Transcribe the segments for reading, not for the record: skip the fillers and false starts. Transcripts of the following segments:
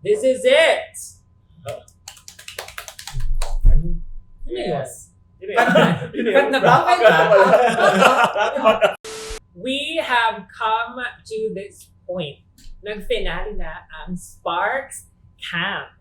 This is it! Yes. Cut na ba? We have come to this point. Nag-finale na ang Sparks Camp.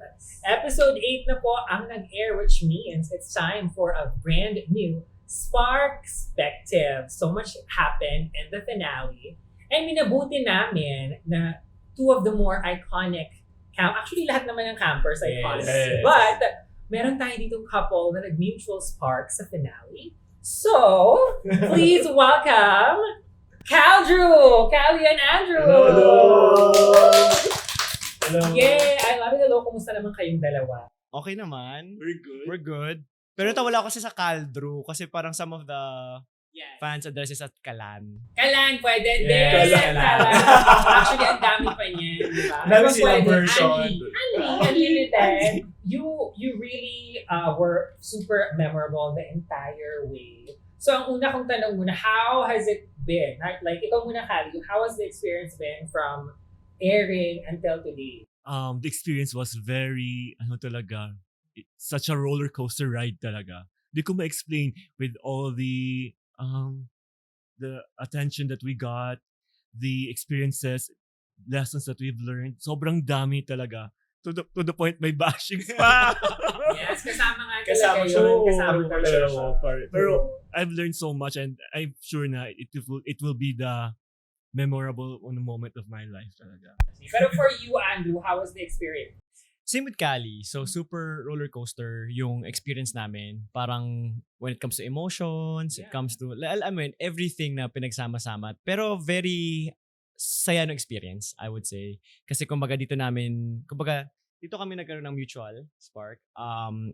Episode 8 na po ang nag-air, which means it's time for a brand new Sparkspective. So much happened in the finale. And minabuti namin na two of the more iconic camp. Actually, lahat naman ng campers iconic. Yes. But meron tayo ditong couple na nag-mutual spark sa finale. So, please welcome Caldrew! Callie and Andrew! Hello! Hello! Yay! I love it. Hello, kumusta naman kayong dalawa? Okay naman. We're We're good. Pero nawala ako kasi sa Caldrew kasi parang some of the Yes. fans addresses at Kalan. Kalan, pwede din. Yes, Kalan. Kalan. Actually, ang dami pa niyan, di ba? Dami Pero silang pwede. version. Unlimited. You really were super memorable the entire way. So, ang una kong tanong muna, how has it been? Like, ikaw muna, Callie, how has the experience been from airing until today? The experience was very, such a roller coaster ride talaga. Di ko ma-explain with all the attention that we got, the experiences, lessons that we've learned. Sobrang dami talaga. To the point may bashings pa. Yes, kasama nga Kasama talaga siya. yun. Kasama talaga siya. Pero I've learned so much and I'm sure na it will be the memorable moment of my life talaga. Pero for you, Andrew, how was the experience? Same with Cali. So super roller coaster yung experience namin. Parang when it comes to emotions, it comes to, I mean, everything na pinagsama-sama. Pero very saya no experience, I would say. Kasi kumbaga dito kami nagkaroon ng mutual spark.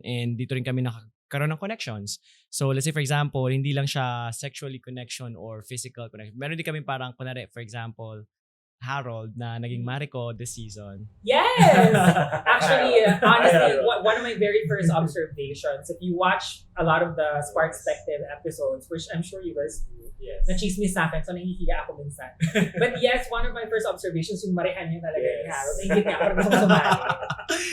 And dito rin kami nakakaroon ng connections. So let's say for example, hindi lang siya sexually connection or physical connection. Meron din kami parang, kunwari, for example, Harold na naging Mariko this season. Yes! Actually, honestly, one of my very first observations, if you watch a lot of the Sparkspective episodes, which I'm sure you guys do, na-chismis sa akin, so nahihiya ako minsan. But yes, one of my first observations, yung marihan niya talaga ni Harold. Nahihiya niya ako rin gusto sumali.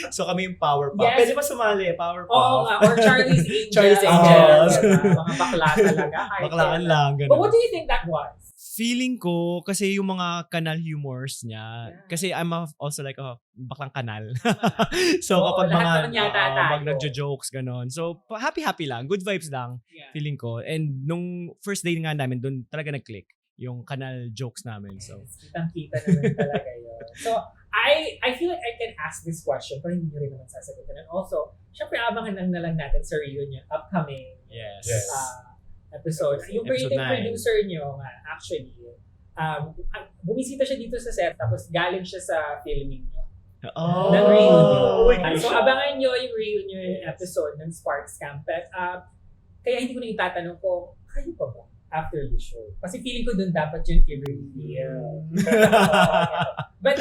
So kami yung Power Pop. Yes. Pwede ba sumali? Power Pop. Oo nga, or Charlie's Angels. Charlie's Angels. Mga bakla talaga. Baklaan lang. Ganun. But what do you think that was? Feeling ko, kasi yung mga kanal humors niya, kasi I'm also like a baklang kanal. So Oo, kapag lahat naman yata tayo. pag nagjo-jokes, ganon. So happy lang, good vibes lang, feeling ko. And nung first day nga namin, doon talaga nag-click yung kanal jokes namin. So Kitang-kita naman talaga yun. So, I feel like I can ask this question pero hindi nyo rin naman sasagutin. And also, syempre abangan na lang natin sa reunion, upcoming yes. episodes. Yung Episode creative 9. producer nyo nga, actually, bumisita siya dito sa set tapos galing siya sa filming nyo. Oh. Ng reunion. my So, gosh. abangan nyo yung reunion episode ng Sparks Camp. But, kaya hindi ko na itatanong ko, kayo pa ba after the show? Kasi feeling ko dun dapat yung i-reveal. But,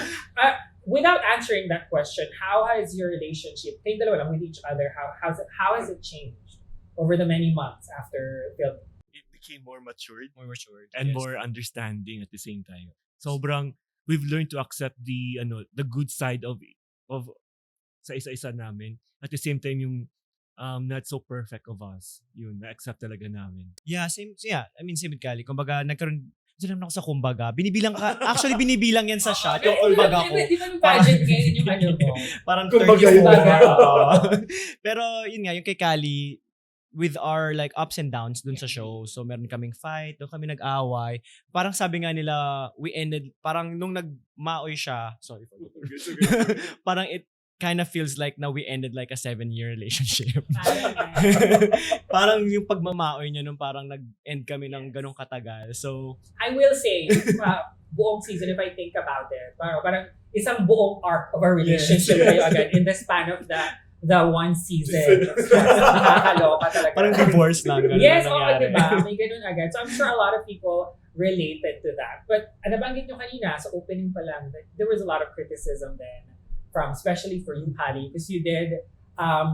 without answering that question, how has your relationship, kayong dalawa lang with each other, how has it changed over the many months after filming? It became more matured More matured. and yes. more understanding at the same time. Sobrang we've learned to accept the good side of sa isa-isa namin. At the same time yung not so perfect of us. Yun, na-accept talaga namin. Yeah, same. Yeah, I mean, same with Cali. Kumbaga, nagkaroon ako sa kumbaga. Actually, binibilang yan sa shot. Yung kumbaga ko. Di ba yung pageant ngayon yung ano mo? Parang Kumbaga 34. yun. Oo. Pero yun nga, yung kay Cali, with our like ups and downs dun sa show. So meron kaming fight, doon kami nag-away. Parang sabi nga nila, we ended, parang nung nagmaoy siya, sorry for parang it kind of feels like na we ended like a 7-year relationship. Parang yung pagmamaoy niya nung parang nag-end kami ng ganong katagal. So, I will say, buong season, if I think about it, parang isang buong arc of a relationship kayo agad in the span of the one season. Nakakaloka talaga. parang divorce lang. Ganun Yes, ang oo, nangyari. diba? May ganun agad. So I'm sure a lot of people related to that. But nabanggit nyo kanina, sa opening pa lang, that there was a lot of criticism then from, especially for you, Pali, because you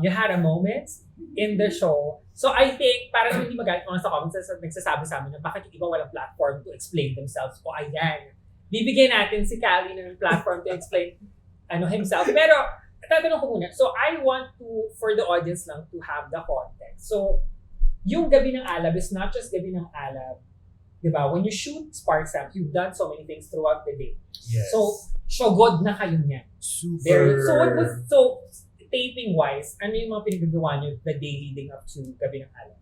had a moment in the show. So I think, parang hindi magalit ko sa comments na nagsasabi sa amin na bakit yung iba walang platform to explain themselves. O ayan, bibigyan natin si Callie ng platform to explain himself. Pero, tatanong ko muna. So, I want to, for the audience lang, to have the context. So, yung Gabi ng Alab is not just Gabi ng Alab. Diba? When you shoot Sparks Camp, you've done so many things throughout the day. Yes. So, shogod na kayo niyan. Super. So, taping-wise, ano yung mga pinagagawa niyo the day leading up to Gabi ng Alab?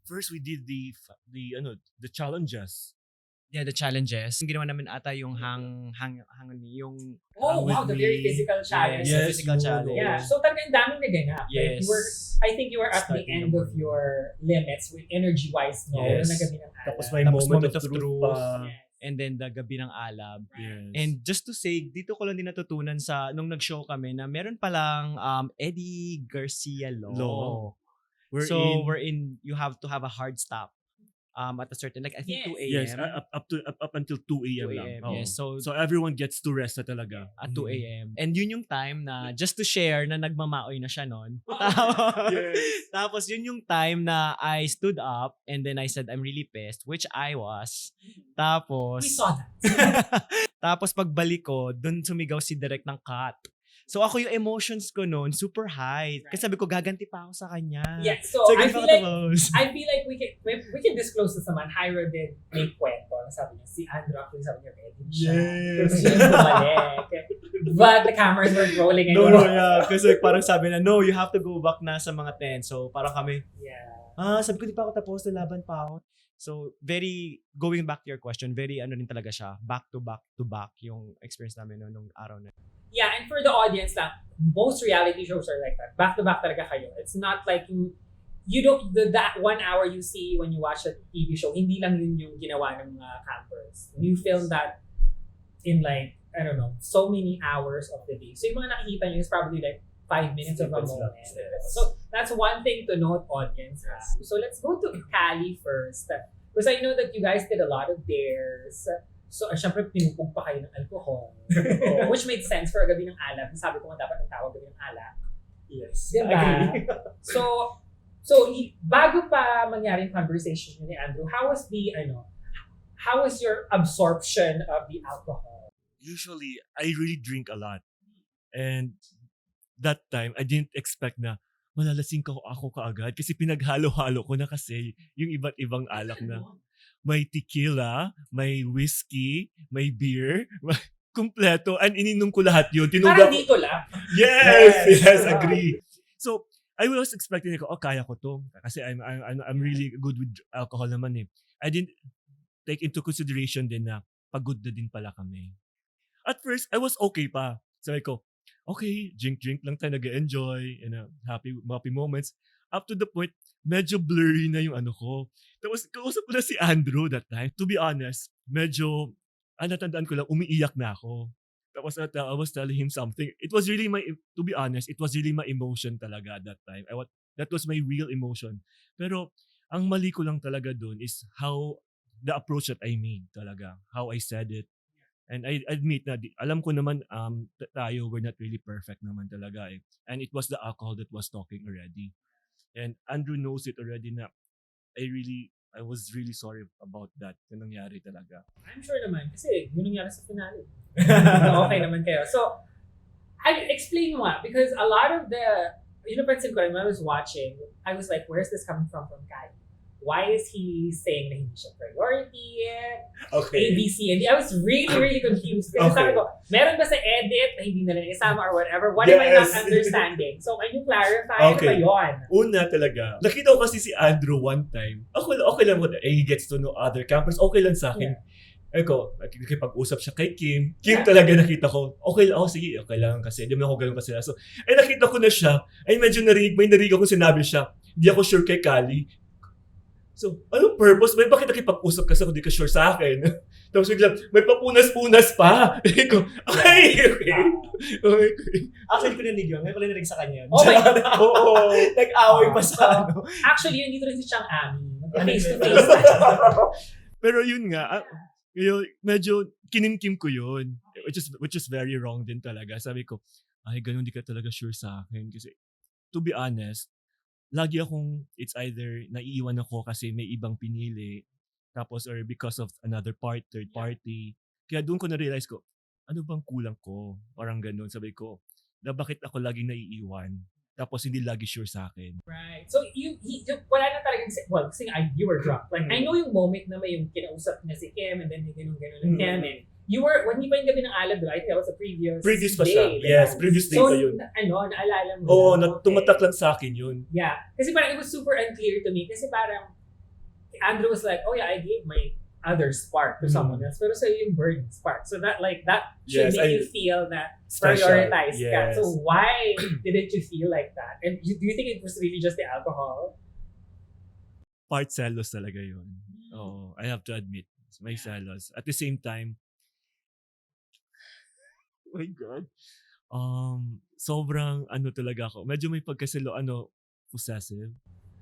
First, we did the challenges. Yeah, the challenges. Yung ginawa namin ata yung yung Oh, with wow, the me. very physical challenge. Yes, physical yun. challenge. Yeah, so talagang daming naganap. Like, Yes. I think you were at the Starting end the of your limits with energy-wise, no? Yes. Na Gabi ng Alab. Tapos may Tapos moment of truth pa. Yes. And then the Gabi ng Alab. Yes. And just to say, dito ko lang din natutunan nung nag-show kami na meron palang Eddie Garcia law. We're you have to have a hard stop at a certain, like I think Yes. 2 a.m. Yes, up until 2 a.m. 2 lang. a.m. Oo. Yes, so everyone gets to rest na talaga. at 2 a.m. And yun yung time na, just to share, na nagmamaoy na siya noon. Yes. Tapos yun yung time na I stood up and then I said, I'm really pissed, which I was. Tapos, We saw that. tapos pagbalik ko, dun sumigaw si Direk ng cut. So ako yung emotions ko noon, super high. Kasi sabi ko, gaganti pa ako sa kanya. Yeah, so So, I ganun feel ako like tapos. we can disclose this naman. Hyra did make kwento. Sabi niya, si Andrew actually sabi niya, ready siya. Yes. Kasi siya bumalik. But the cameras were rolling and Yeah. Kasi parang sabi na, no, you have to go back na sa mga 10. So parang kami, Yeah. sabi ko, di pa ako tapos, laban pa ako. So, going back to your question, very rin talaga siya, back to back yung experience namin nung araw na. Yeah, and for the audience lang, most reality shows are like that. Back to back talaga kayo. It's not like you don't, that 1 hour you see when you watch a TV show, hindi lang yun yung ginawa ng mga campers. You film that in like, I don't know, so many hours of the day. So yung mga nakikita nyo is probably like 5 minutes of a moment. So that's one thing to note, audience. So let's go to Cali first. Because I know that you guys did a lot of dares. So, syempre, pinupog pa kayo ng alcohol. Which made sense for a Gabi ng Alab. Sabi ko nga dapat ang tawag Gabi ng Alab. Yes. Diba? So, bago pa mangyari yung conversation ni Andrew, how was your absorption of the alcohol? Usually, I really drink a lot. And that time, I didn't expect na malalasing ako kaagad kasi pinaghalo-halo ko na kasi yung iba't ibang alak na. May tequila, may whiskey, may beer, kumpleto. And ininom ko lahat yun. Parang dito lang. Yes, agree. So, I was expecting ko, kaya ko to. Kasi I'm really good with alcohol naman eh. I didn't take into consideration din na pagod na din pala kami. At first, I was okay pa. Sabi ko, okay, drink lang tayo, nag-enjoy, happy moments. Up to the point, medyo blurry na yung ko. Tapos, kausap ko na si Andrew that time. To be honest, medyo, natandaan ko lang, umiiyak na ako. Tapos, I was telling him something. It was really to be honest, it was really my emotion talaga at that time. That was my real emotion. Pero, ang mali ko lang talaga dun is how, the approach that I made talaga. How I said it. And I admit na, alam ko naman, tayo, we're not really perfect naman talaga eh. And it was the alcohol that was talking already. And Andrew knows it already na I was really sorry about that na nangyari talaga. I'm sure naman. Kasi yun nangyari sa finale. Okay naman kayo. So, I explain mo because a lot of napansin ko when I was watching, I was like, where's this coming from Kai? Why is he saying na hindi siya priority? Okay. ABC. And I was really, really confused. Kasi sabi ko, meron ba sa edit na hindi na isama or whatever? What am I not understanding? So, can you clarify? Okay. Ano ba yun? Una talaga. Nakita ko kasi si Andrew one time. Okay lang ko. He gets to know other campers. Okay lang sa akin. Nakikipag-usap siya kay Kim. Kim talaga nakita ko. Okay lang. Sige. Okay lang kasi. Hindi mo ako ganun kasi. So, nakita ko na siya. Medyo may narinig ako sinabi siya. Hindi ako sure kay Kali. So, anong purpose? Bakit nakipag-usap kasi kung di ka sure sa akin? Tapos biglang, may papunas-punas pa. Okay. Actually, ko narinig yun. Ngayon ko narinig sa kanya. Oh my God. Oo. Nag-away pa sa Actually, yun dito rin si Chang Ami. Face to face. Pero yun nga, medyo kinimkim ko yun. Which is very wrong din talaga. Sabi ko, ganun di ka talaga sure sa akin. Kasi, to be honest, lagi akong, it's either naiiwan ako kasi may ibang pinili, tapos or because of another third party. Kaya doon ko na-realize ko, ano bang kulang ko? Parang ganun. Sabi ko, na bakit ako laging naiiwan? Tapos hindi lagi sure sa akin. Right. So, wala na talagang, well, kasi you were drunk. Like, I know yung moment na may yung kinausap niya si Kim and then ganun-ganun ng Kim. And you were, when hindi pa yung gabi ng alab, I think that was a previous pa day. siya. Diba? Yes, previous day So, pa yun. Naalala mo Oo, na, okay. tumatak lang sa akin yun. Yeah. Kasi parang it was super unclear to me. Kasi parang, Andrew was like, oh yeah, I gave my other spark to someone else. Pero sa'yo yung burning spark. So that should Yes, make you feel na special. prioritized ka. Yes. So why didn't you feel like that? And do you think it was really just the alcohol? Part selos talaga yun. Oo, I have to admit. May selos. At the same time, oh my God. Sobrang talaga ako. Medyo may pagkasilo, possessive.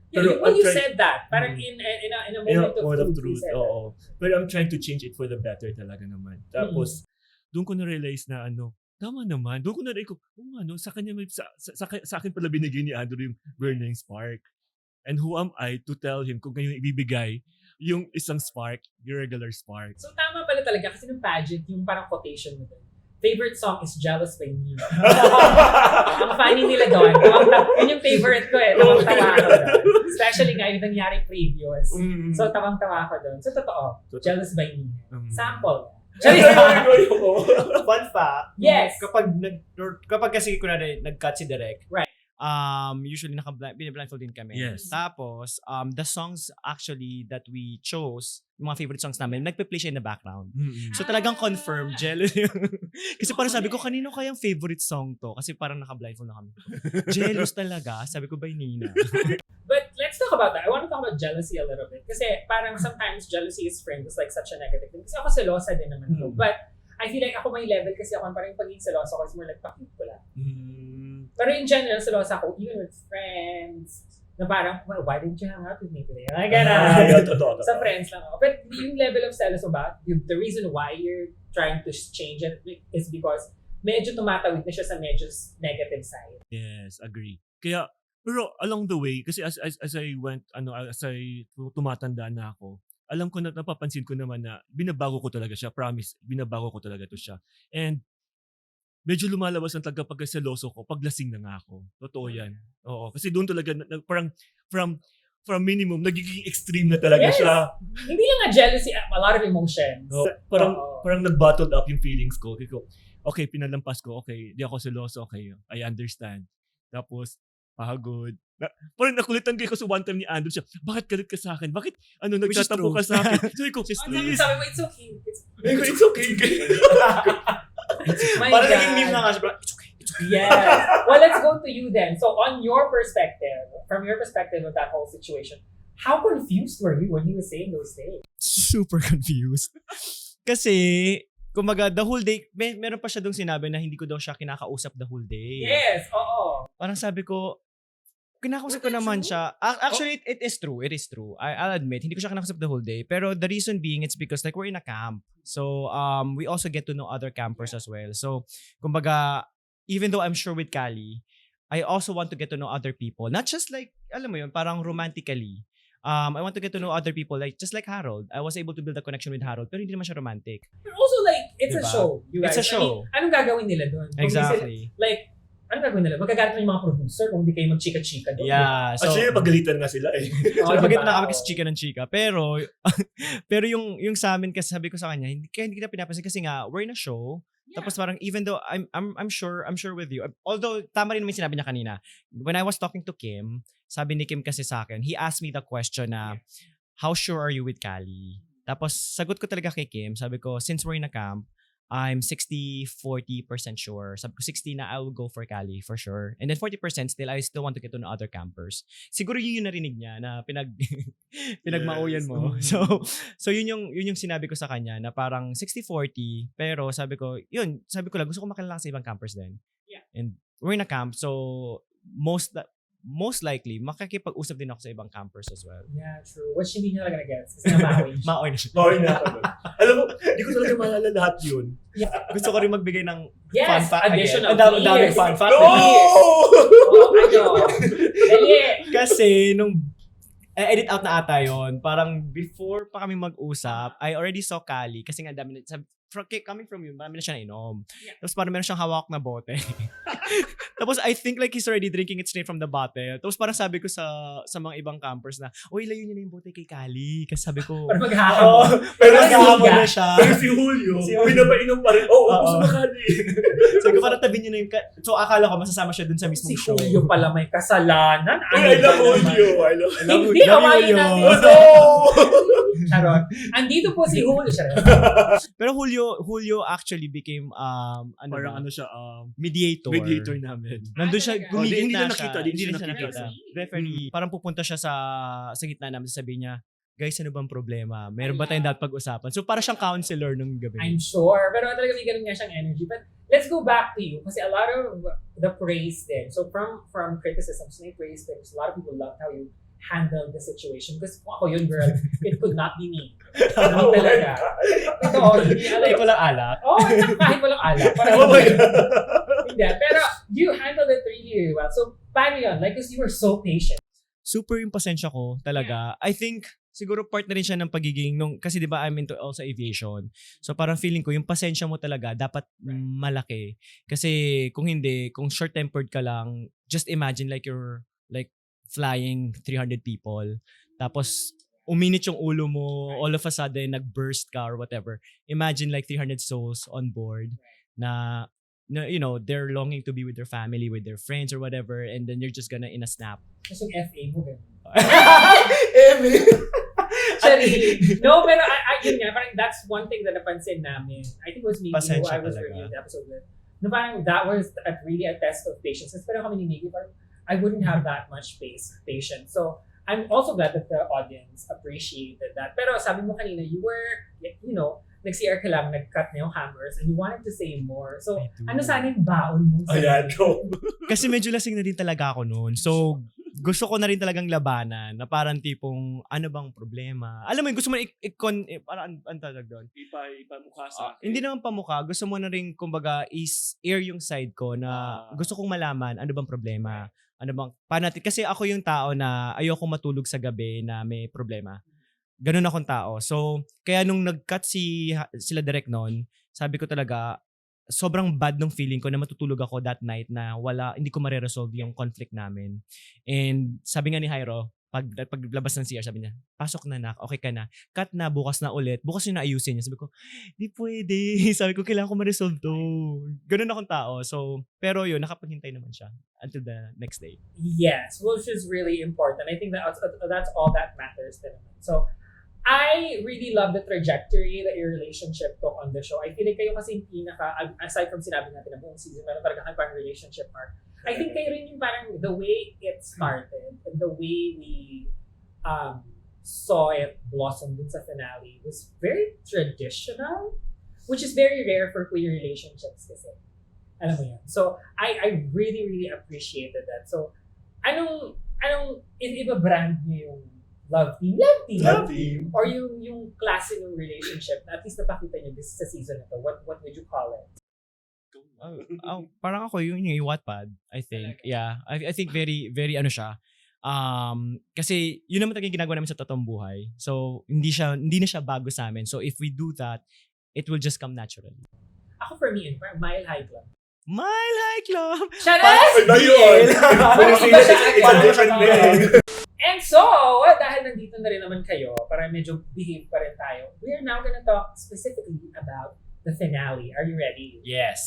Yeah, Pero when I'm you trying- said that, parang in a moment of truth, you said that. oo. Pero I'm trying to change it for the better talaga naman. Tapos, doon ko na-realize na tama naman. Doon ko na-realize sa kanya sa akin pala binigay ni Andrew yung burning spark. And who am I to tell him kung ngayon ibibigay yung isang spark, yung regular spark. So tama pala talaga kasi ng pageant, yung parang quotation mo doon. Favorite song is Jealous by Nina. Ang funny nila doon. Yun yung favorite ko eh. Tawang-tawa ako doon. Especially nga yung nangyari previous. So tawang-tawa ako doon. So totoo. Jealous by Nina. Sample. Fun fact, Yes. kapag kasi kunwari nag-cut si Direk, Right. usually biniblindfold din kami. Yes. Tapos, the songs actually that we chose, yung mga favorite songs namin, nagpe-play siya in the background. So talagang confirmed, jealous yun. Kasi parang sabi ko, kanino kayang favorite song to? Kasi parang naka-blindfold na kami. Jealous talaga. Sabi ko, by Nina. But let's talk about that. I want to talk about jealousy a little bit. Kasi parang sometimes jealousy is framed as like such a negative thing. Kasi ako selosa din naman to. But I feel like ako may level kasi ako parang pagiging selosa ko is more like pakit ko lang. Pero in general, selosa ako even with friends. Na parang, well, why didn't you hang out with me today? Like, Totoo. sa friends lang ako. But yung level of selos ba, the reason why you're trying to change it is because medyo tumatawid na siya sa medyo negative side. Yes, agree. Kaya, pero along the way, kasi as I went, as I tumatanda na ako, alam ko na, napapansin ko naman na binabago ko talaga siya. Promise, binabago ko talaga to siya. And medyo lumalabas ang pagkaseloso ko pag lasing na nga ako. Totoo yan. Oo. Kasi doon talaga, parang from minimum, nagiging extreme na talaga Yes. siya. Hindi lang nga jealousy, a lot of emotions. So, parang nag-bottled up yung feelings ko. Okay, pinalampas ko. Okay, di ako seloso. Okay, I understand. Tapos, pagod. Parang nakulitan ko sa one time ni Andrew siya. Bakit galit ka sa akin? Bakit nagtatampo ka sa akin? Sabi ko, please. Sabi mo, it's okay. It's okay. My Parang God. naging meme na nga siya. It's okay. Yes. Well, let's go to you then. So on your perspective, from your perspective of that whole situation, how confused were you when he was saying those things? Super confused. Kasi, kumbaga, the whole day, meron pa siya dong sinabi na hindi ko daw siya kinakausap the whole day. Yes, oo. Parang sabi ko, kinakausap ko naman siya. Actually, it is true. It is true. I'll admit, hindi ko siya kinakausap the whole day. Pero the reason being, it's because like we're in a camp. So, we also get to know other campers as well. So, kumbaga, even though I'm sure with Kali, I also want to get to know other people. Not just like, alam mo yun, parang romantically. I want to get to know other people, like just like Harold. I was able to build a connection with Harold, pero hindi naman siya romantic. But also like, it's a Diba? show. You guys. It's a show. I mean, anong gagawin nila doon? Kung Exactly. Like, anong gagawin nila? Magagalit mo yung mga producer kung hindi kayo mag-chika-chika doon. Yeah. So, Actually, pagalitan nga sila eh. Oh, so pagit diba? na kami kasi chika ng chika. Pero, pero yung sa amin kasi sabi ko sa kanya, hindi kita pinapansin kasi nga, we're in a show. Yeah. Tapos parang even though I'm sure with you. Although tama rin naman yung sinabi niya kanina. When I was talking to Kim, sabi ni Kim kasi sa akin, he asked me the question na, how sure are you with Kali? Tapos sagot ko talaga kay Kim, sabi ko, since we're in a camp, I'm 60-40% sure. Sabi ko 60 na I will go for Kali for sure. And then 40% still, I still want to get to know other campers. Siguro yun yung narinig niya na pinagmauyan mo. So yun yung sinabi ko sa kanya na parang 60-40 pero sabi ko lang gusto ko makilala sa ibang campers din. Yeah. And we're in a camp so most likely makikipag-usap din ako sa ibang campers as well. Yeah, true. Which hindi nyo talaga na-gets kasi nabawi siya. Maoy na siya. Sorry na ako doon. Alam mo, hindi ko talaga maalala lahat yun. Gusto ko rin magbigay ng Yes, fun fact additional again. Ang daming years. fun fact. No! Oh, ano? Dali. Kasi nung edit out na ata yun, parang before pa kami mag-usap, I already saw Kali kasi nga dami coming from you, marami na siya nainom. Yeah. Tapos parang meron siyang hawak na bote. Tapos I think like he's already drinking it straight from the bottle. Tapos parang sabi ko sa mga ibang campers na, uy, layo niyo na yung bote kay Kali. Kasi sabi ko, Para maghahamon. Pero Parang naghahamon siga. na siya. Pero si Julio, pinapainom pa rin. Oo, Oo. gusto makali. Sabi ko, parang tabi niyo na yung... So akala ko masasama siya dun sa Si mismong show. Julio pala may kasalanan. Uy, I love ba naman? Julio. I love Hindi, Love you, hawaii Julio. natin. No! Charot. Andito po si Julio. Charot. Pero Julio actually became Parang ano siya, mediator namin. Nandun siya, talaga? gumigit Hindi na na siya. nakita, Hindi hindi na siya siya nakita. nakita. Referee. Parang pupunta siya sa gitna namin. Sabi niya, guys, ano bang problema? Meron ba tayong dapat pag-usapan? So, para siyang counselor nung gabi. I'm sure. Pero talaga may ganun nga siyang energy. But let's go back to you. Kasi a lot of the praise din. So from criticisms, may praise din. So a lot of people loved how you handled the situation. Because kung ako yun, girl, it could not be me. Hindi talaga. Ito, hindi alam. Ito lang alak. Oh, kahit walang alak. Parang Oh my hindi. Pero you handled it really, really well. So, paano yun? Like, because you were so patient. Super yung pasensya ko talaga. I think siguro part na rin siya ng pagiging kasi 'di ba I'm into also aviation. So parang feeling ko yung pasensya mo talaga dapat malaki. Kasi kung hindi, kung short-tempered ka lang, just imagine like you're like flying 300 people. Tapos uminit yung ulo mo, all of a sudden nag-burst ka or whatever. Imagine like 300 souls on board na you know, they're longing to be with their family, with their friends or whatever, and then you're just gonna in a snap. Kasi yung FA mo, ganun. Emi. Actually, no, pero yun nga, parang that's one thing that napansin namin. I think it was maybe who Pasensya I was talaga. reviewing the episode with. No, parang that was really a test of patience. Pero kami ni Miggy, parang I wouldn't have that much patience. So, I'm also glad that the audience appreciated that. Pero sabi mo kanina, you were, you know, nag-CR ka lang, nag-cut na yung hammers, and you wanted to say more. So, I do. ano sana yung baon mo? Ayan, go. Kasi medyo lasing na rin talaga ako noon. So, gusto ko na rin talagang labanan na parang tipong, ano bang problema? Alam mo yun, gusto mo na parang, ang tawag doon? Ipamukha sa akin. Hindi naman pamukha. Gusto mo na rin, kumbaga, air yung side ko na gusto kong malaman, ano bang problema? Ano bang, natin? Kasi ako yung tao na ayoko matulog sa gabi na may problema. Ganun akong tao. So, kaya nung nag-cut sila direct noon, sabi ko talaga, sobrang bad nung feeling ko na matutulog ako that night na hindi ko mare-resolve yung conflict namin. And sabi nga ni Jairo, paglabas ng CR, sabi niya, pasok na nak, okay ka na. Cut na, bukas na ulit. Bukas yung naayusin niya. Sabi ko, di pwede. Sabi ko, kailangan ko ma-resolve to. Ganun akong tao. So, pero yun, nakapaghintay naman siya until the next day. Yes, which is really important. I think that's all that matters din naman. So, I really love the trajectory that your relationship took on the show. I feel like kayo kasi yung aside from sinabi natin na buong season, meron talaga kayo parang relationship arc. I think kayo rin yung parang the way it started and the way we saw it blossom dun sa finale was very traditional, which is very rare for queer relationships kasi. Alam mo yan. So, I really, really appreciated that. So, anong iba-brand niyo yung Love team. Or yung klase ng relationship na at least napakita nyo this sa season na to. What would you call it? Parang ako yung Wattpad, I think. Yeah. I think very, very ano siya. Kasi yun naman talagang ginagawa namin sa totoong buhay. So, hindi na siya bago sa amin. So, if we do that, it will just come naturally. Ako for me, parang Mile High Club. Mile High Club! Charas! Ay, yun! It's a different name. And so, dahil nandito na rin naman kayo, para medyo behave pa rin tayo, we are now gonna talk specifically about the finale. Are you ready? Yes.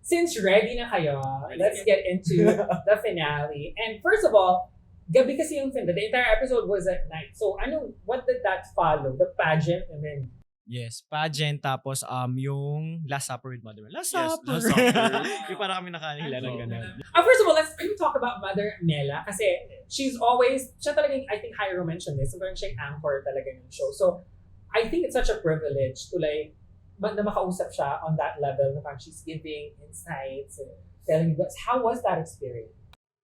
Since ready na kayo, let's get into the finale. And first of all, gabi kasi yung finale. The entire episode was at night. So, what did that follow? The pageant and then Yes, pageant, tapos yung Last Supper with Mother Mela. Last Supper. Last Supper. Yung parang kami nakahila ng ganun. first of all, let's talk about Mother Mela kasi siya talagang, I think Jairo mentioned this, so parang siya yung anchor talaga ng show. So, I think it's such a privilege to na makausap siya on that level na parang she's giving insights and telling you, how was that experience?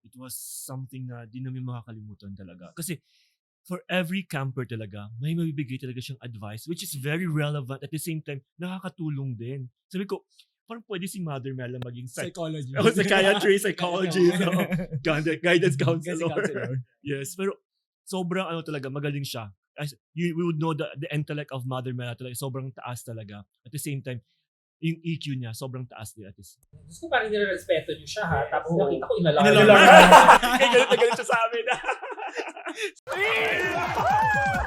It was something na di namin makakalimutan talaga. Kasi for every camper talaga, may mabibigay talaga siyang advice which is very relevant at the same time, nakakatulong din. Sabi ko, parang pwede si Mother Mela maging Psychology. psychiatry, psychology, guidance counselor. Counselor. Yes, pero sobrang talaga, magaling siya. we would know the intellect of Mother Mela talaga, sobrang taas talaga. At the same time, yung EQ niya, sobrang taas din. At least. Diyos ko, parang nilarespeto niyo siya ha. Tapos Oo. nakita ko inalarm. Kaya galit na galit siya sa amin.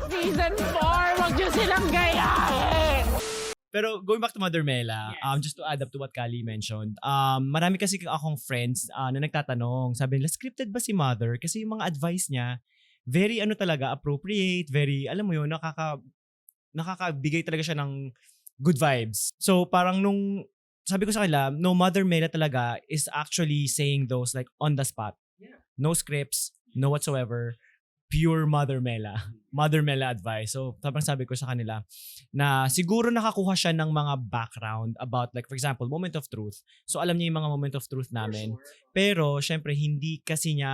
Season 4, wag niyo silang gayahin! Pero going back to Mother Mela, Yes. just to add up to what Kali mentioned, marami kasi akong friends na nagtatanong, sabi nila, scripted ba si Mother? Kasi yung mga advice niya, very talaga, appropriate, very, alam mo yun, nakakabigay talaga siya ng good vibes. So parang sabi ko sa kanila, no, Mother Mela talaga is actually saying those like on the spot. Yeah. No scripts, no whatsoever. Pure Mother Mela. Mother Mela advice. So, sabi ko sa kanila na siguro nakakuha siya ng mga background about like, for example, moment of truth. So, alam niya yung mga moment of truth namin. Pero, syempre, hindi kasi niya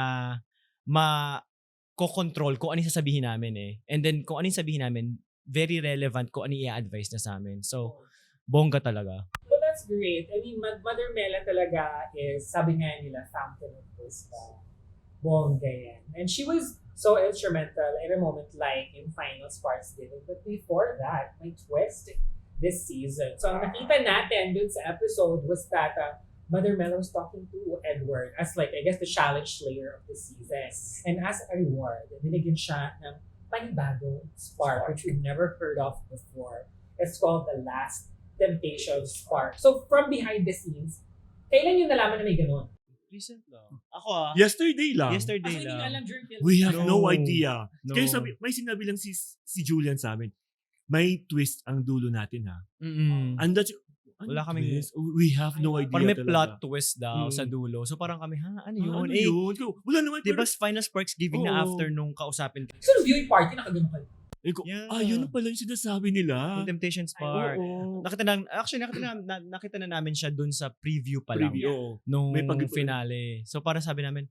ma-control kung ano yung sasabihin namin eh. And then, kung ano yung sabihin namin, very relevant kung ano yung i-advise na sa amin. So, bongga talaga. Well, that's great. I mean, Mother Mela talaga is, sabi nga nila, fountain of wisdom. Bongga yan. And she was so instrumental in a moment like in Final Sparks did it. But before that, my twist this season. So, ang nakita natin dun sa episode was that Mother Mela was talking to Edward as like, I guess, the challenge slayer of the season. And as a reward, binigyan siya ng panibagong spark, which we've never heard of before. It's called the Last Temptation Spark. So, from behind the scenes, kailan yung nalaman na may ganun? Recent lang. Ako Yesterday lang. Yesterday Hindi lang. alam during film. We have no No. idea. No. Kaya may sinabi lang si Julian sa amin, may twist ang dulo natin ha. Mm-mm. And that's, Wala kaming- twist? We have no idea Parang may talaga. plot twist daw Mm. sa dulo. So parang kami, ano Ah, yun? ano yun? Wala naman. Di ba Final Sparks giving na Oo. after nung kausapin So, nung viewing party, nakaganon kayo. Yeah. Yun na pala yung sinasabi nila. yung Temptation Spark. Oo. Nakita na namin siya dun sa preview pa lang. Preview. Oo. Nung May finale. So parang sabi namin,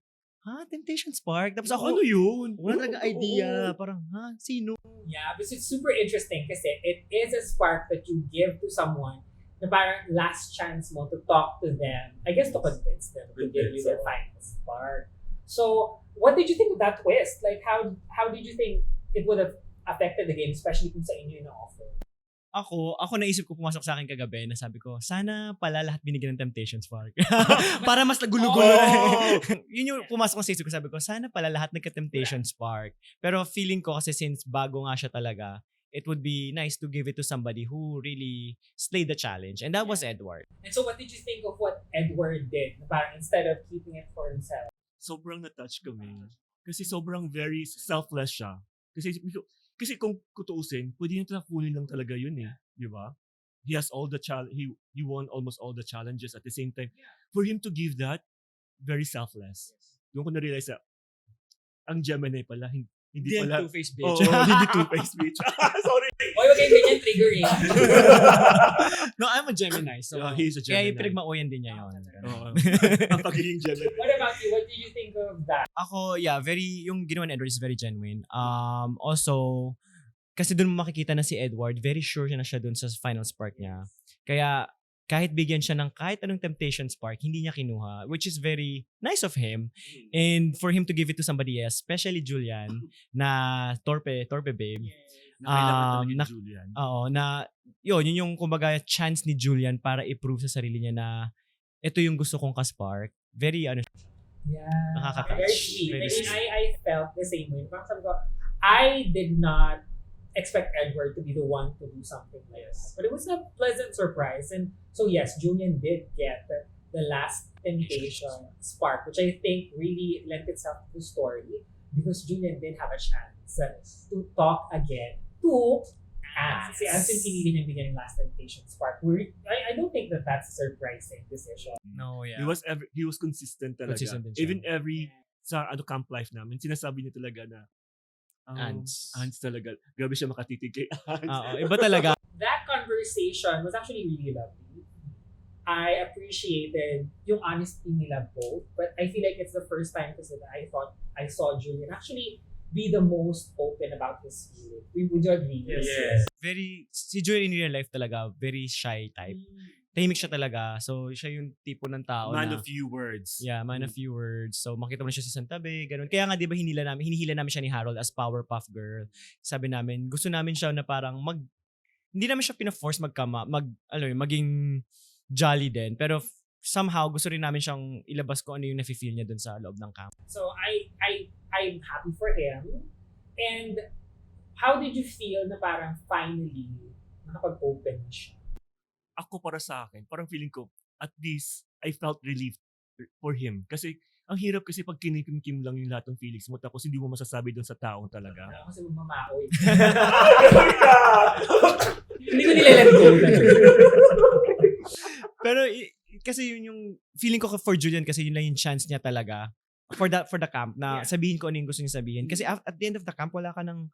Temptation Spark? Tapos ako, Ano yun? wala talaga Oo. idea. Parang, sino? Yeah, because it's super interesting kasi it is a spark that you give to someone na parang last chance mo to talk to them. I guess to convince them to give you their final spark. So, what did you think of that twist? Like, how did you think it would have affected the game, especially kung sa inyo yung na-offer? Ako naisip ko pumasok sa akin kagabi na sabi ko, sana pala lahat binigyan ng Temptation Spark. Para mas nagulo-gulo. Oh! Yun yung pumasok ko sa isip ko, sabi ko, sana pala lahat nagka-Temptation Spark. Pero feeling ko kasi since bago nga siya talaga, it would be nice to give it to somebody who really slayed the challenge. And that was Edward. And so, what did you think of what Edward did? Na parang instead of keeping it for himself. Sobrang na-touch kami. Kasi sobrang very selfless siya. Kasi kung kutuusin, pwede niya kunin lang talaga yun eh. Di ba? He has all the he won almost all the challenges at the same time. For him to give that, very selfless. Doon ko na-realize ang Gemini pala, hindi pala. two-faced Oo, bitch. hindi two-faced bitch. Sorry. Oy, wag kayong ganyan triggering. No, I'm a Gemini. So, He's a kaya Gemini. pinagmauyan din niya yun. Oo. Ang pagiging Gemini. What about you? What did you think of that? Ako, yung ginawa ni Edward is very genuine. Also, kasi dun mo makikita na si Edward, very sure na siya dun sa final spark niya. Kaya, kahit bigyan siya ng kahit anong temptation spark, hindi niya kinuha, which is very nice of him. And for him to give it to somebody else, especially Julian, na torpe babe. Kailangan talaga na- ni Julian. Oo, yun yung kumbaga chance ni Julian para i-prove sa sarili niya na ito yung gusto kong ka-spark. Very, Yeah. Nakaka-touch. Very sweet. Very I mean, sweet. I felt the same way. Parang sabi ko, I did not expect Edward to be the one to do something like that. But it was a pleasant surprise. And so yes, Julian did get the last temptation spark, which I think really lent itself to the story because Julian did have a chance to talk again to Ans. Si Ans yung pinili niyang bigyan ng last temptation spark. I don't think that that's a surprising decision. no, yeah. He was consistent talaga. Consistent din siya. Even sa camp life namin, sinasabi niya talaga na Ants. Ants talaga. Grabe siya makatitig kay Ants. Oo, iba talaga. That conversation was actually really lovely. I appreciated yung honesty nila both, but I feel like it's the first time kasi that I thought I saw Julian actually be the most open about his feelings. Would you agree? Yes. Si Julian in real life talaga, very shy type. tahimik siya talaga. So, siya yung tipo ng tao Man na... of few words. Yeah, man of few words. So, makita mo na siya sa Santabi, ganun. Kaya nga, di ba, hinihila namin siya ni Harold as Powerpuff Girl. Sabi namin, gusto namin siya na parang hindi namin siya pina-force maging jolly din. Pero somehow, gusto rin namin siyang ilabas kung ano yung nafe-feel niya dun sa loob ng camp. So I'm happy for him. And how did you feel na parang finally nakapag-open na siya? Ako para sa akin, parang feeling ko, at least, I felt relieved for him. Kasi, ang hirap kasi pag kinikim-kim lang yung lahat ng feelings mo tapos hindi mo masasabi dun sa taong talaga. Kasi magmamaoy. Hindi ko nilalag go. Pero kasi yun yung feeling ko for Julian kasi yun lang yung chance niya talaga for the camp na sabihin ko ano yung gusto niya sabihin. Kasi at the end of the camp wala ka nang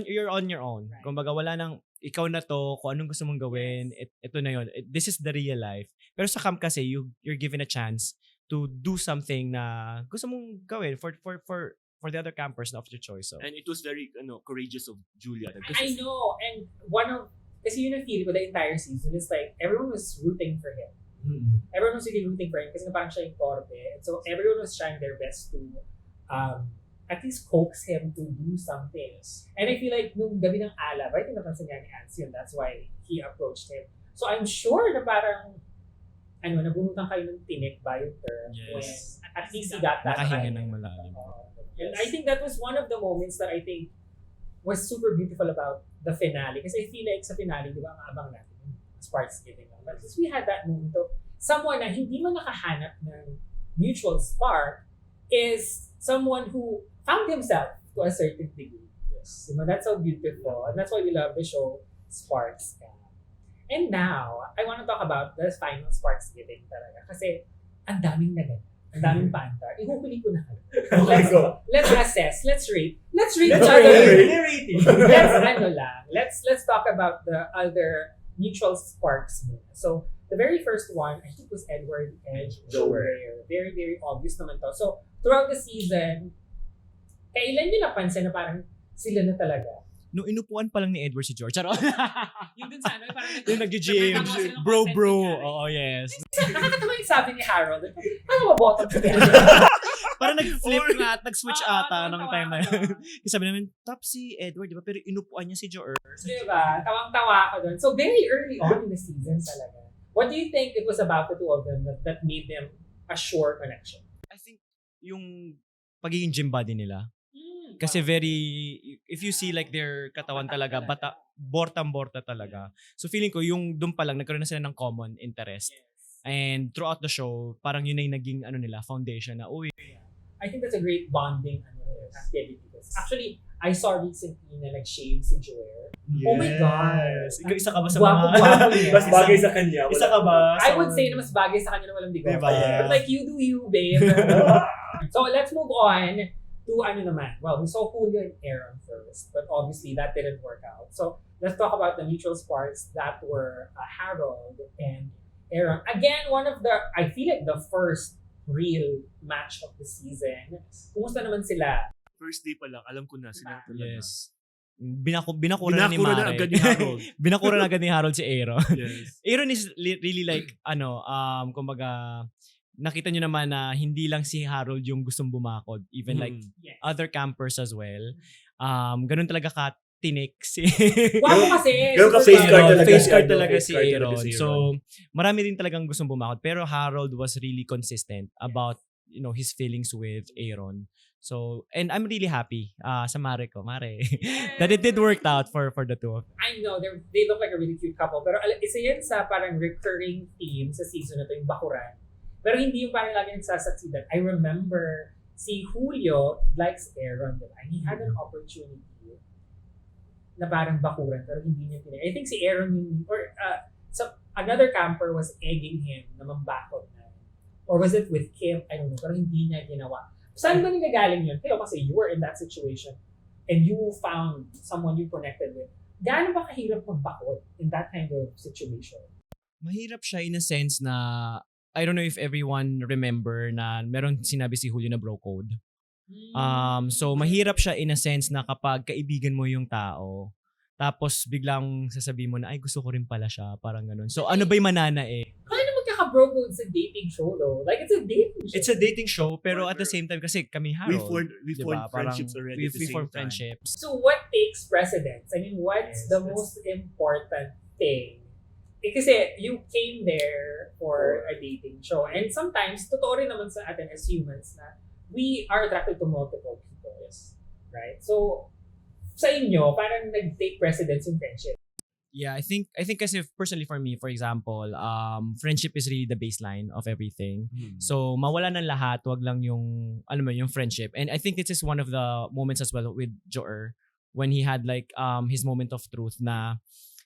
you're on your own. Right. Kumbaga wala nang ikaw na to kung anong gusto mong gawin. Ito na yun. This is the real life. Pero sa camp kasi you're given a chance to do something na gusto mong gawin for the other campers na of your choice. So. And it was very courageous of Julia. I know. And kasi yun ang feeling ko the entire season is like everyone was rooting for him. Everyone was really rooting for him kasi parang siya yung torpe. And so everyone was trying their best to at least coax him to do something. And I feel like nung gabi ng Alab, I think napansin niya ni Ansi yun. That's why he approached him. So I'm sure na parang nabunutan kayo ng tinik ba yung term when at least he got that. Nakahinga ng malalim. And I think that was one of the moments that I think was super beautiful about the finale. Kasi I feel like sa finale, di ba, ang abang natin yung sparks giving. But because we had that moment of someone na hindi man nakahanap ng mutual spark is someone who found himself to a certain degree. Yes. Diba? That's so beautiful. And that's why we love the show Sparks. And now, I want to talk about the final Sparks giving talaga. Kasi ang daming nagana. Ang daming panta. Ihuhuli ko na kayo. Let's assess. Let's rate. Let's rate each other. Let's talk about the other mutual sparks muna. So, the very first one, I think was Edward and Joey. Very, very obvious naman to. So, throughout the season, kailan nyo napansin na parang sila na talaga? Nung inupuan pa lang ni Edward si George. Charo. Yung dun sa parang yung nag-gym. Bro. Oo, yes. Nakakatawa yung sabi ni Harold. Ano ba bottom to Parang nag-flip nga at nag-switch ata nung time na yun. Kasi sabi namin, top si Edward, diba? Pero inupuan niya si George. Diba? Tawang-tawa ako dun. So, very early on in the season talaga. What do you think it was about the two of them that made them a sure connection? I think yung pagiging gym body nila. Kasi if you see like their katawan talaga, bortang-borta talaga. So feeling ko yung doon pa lang nagkaroon na sila ng common interest. And throughout the show, parang yun na yung naging foundation na, I think that's a great bonding activity. Actually, I saw recently na nag-shave si Joel. Yes. Oh my God! Ikaw isa ka ba sa Gwapo niya. Mas bagay sa kanya. Isa ka ba? I would say na mas bagay sa kanya na walang bigote. Diba? But like, you do you, babe. So, let's move on to naman. Well, we saw Julio and Aaron first, but obviously that didn't work out. So, let's talk about the mutual sparks that were Harold and Aaron. Again, I feel like the first real match of the season. Kumusta naman sila? First day pa lang, alam ko na sila talaga. Yes. Binakura ni Binakura Mare. na agad ni Harold. Binakura na agad ni Harold si Aaron. Yes. Aaron is really like, kumbaga, nakita nyo naman na hindi lang si Harold yung gustong bumakod. Even like Yes. other campers as well. Ganun talaga ka-tinik si... Gwapo kasi. Ganun ka face card talaga. Face card talaga Face si card Aaron. talaga si So, marami din talagang gustong bumakod. Pero Harold was really consistent about his feelings with Aaron. So, and I'm really happy sa Mare ko, that it did work out for the two of them. I know, they look like a really cute couple. Pero isa yan sa parang recurring theme sa season na to, yung bakuran. Pero hindi yung parang lagi nagsasaksidan. I remember si Julio likes Aaron, diba? And he had an opportunity na parang bakuran, pero hindi niya tinay. I think si Aaron another camper was egging him na mambakot na. Or was it with Kim? I don't know. Pero hindi niya ginawa. Saan ba nanggagaling yun? Kayo kasi you were in that situation and you found someone you connected with. Gaano ba kahirap magbakot in that kind of situation? Mahirap siya in a sense na I don't know if everyone remember na meron sinabi si Julio na bro code. So mahirap siya in a sense na kapag kaibigan mo yung tao, tapos biglang sasabihin mo na, ay gusto ko rin pala siya, parang ganun. So ano ba yung mananaig? Kaya naman magkaka-bro code sa dating show though. Like, it's a dating show. It's a dating show, pero at the same time, kasi kami We Harold. formed diba? friendships Parang already at the we same formed time. friendships. So what takes precedence? I mean, what's Yes, the that's- most important thing? Kasi you came there for a dating show. And sometimes, totoo rin naman sa atin as humans na we are attracted to multiple people. Yes. Right? So, sa inyo, parang nag-take precedence yung friendship. Yeah, I think kasi personally for me, for example, friendship is really the baseline of everything. So mawala ng lahat, wag lang yung yung friendship. And I think this is one of the moments as well with Joer when he had like his moment of truth na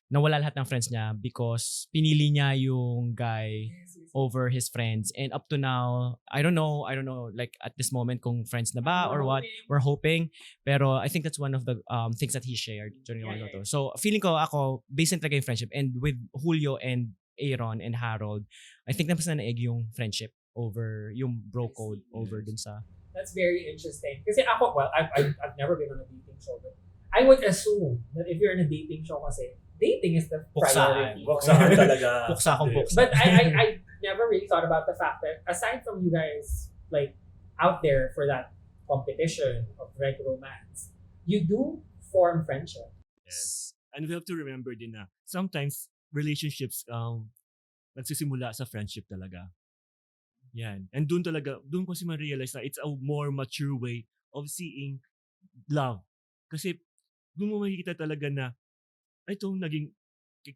nawala lahat ng friends niya because pinili niya yung guy over his friends. And up to now, I don't know like at this moment kung friends na ba or what. We're hoping. Pero I think that's one of the things that he shared during the one to. So feeling ko ako, based on talaga yung friendship. And with Julio and Aaron and Harold, I think na mas naig yung friendship over yung bro code over dun sa... That's very interesting. Kasi ako, well, I've never been on a dating show, but I would assume that if you're in a dating show kasi, dating is the priority. Buksahan talaga. Buksa akong buksa. But I never really thought about the fact that aside from you guys like out there for that competition of red romance, you do form friendship. Yes. And we have to remember din na sometimes relationships nagsisimula sa friendship talaga. Yan. And doon ko kasi ma-realize na it's a more mature way of seeing love. Kasi doon mo makikita talaga na ito naging